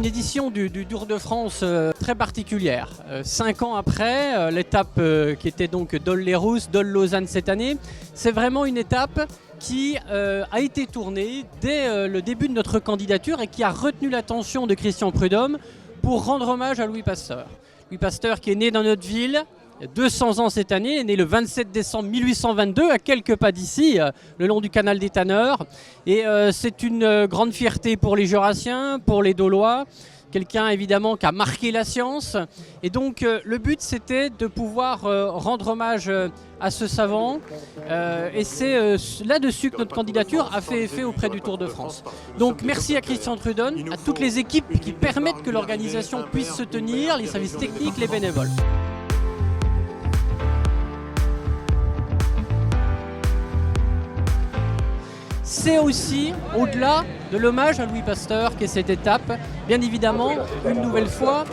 une édition du Tour de France très particulière. 5 ans après, l'étape qui était donc Dol-les-Rousses, Dol-Lausanne cette année, c'est vraiment une étape qui a été tournée dès le début de notre candidature et qui a retenu l'attention de Christian Prudhomme pour rendre hommage à Louis Pasteur. Louis Pasteur qui est né dans notre ville, 200 ans cette année, est né le 27 décembre 1822 à quelques pas d'ici, le long du canal des Tanneurs. Et c'est une grande fierté pour les Jurassiens, pour les Dolois, quelqu'un évidemment qui a marqué la science. Et donc le but c'était de pouvoir rendre hommage à ce savant. Et c'est là-dessus que notre candidature a fait effet auprès du Tour de France. Donc merci à Christian Prudhomme, à toutes les équipes qui permettent que l'organisation puisse se tenir, les services techniques, les bénévoles. C'est aussi, au-delà de l'hommage à Louis Pasteur qu'est cette étape, bien évidemment, une nouvelle fois,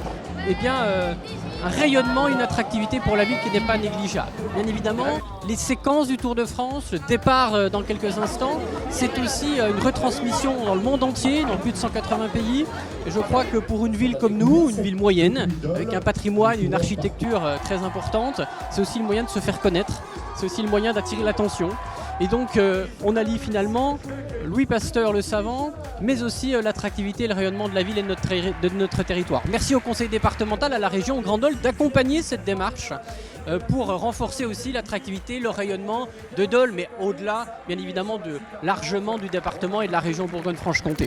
un rayonnement, une attractivité pour la ville qui n'est pas négligeable. Bien évidemment, les séquences du Tour de France, le départ dans quelques instants, c'est aussi une retransmission dans le monde entier, dans plus de 180 pays. Et je crois que pour une ville comme nous, une ville moyenne, avec un patrimoine, une architecture très importante, c'est aussi le moyen de se faire connaître, c'est aussi le moyen d'attirer l'attention. Et donc on allie finalement Louis Pasteur le savant, mais aussi l'attractivité et le rayonnement de la ville et de notre territoire. Merci au conseil départemental, à la région, au Grand Dol d'accompagner cette démarche pour renforcer aussi l'attractivité, le rayonnement de Dol, mais au-delà bien évidemment largement du département et de la région Bourgogne-Franche-Comté.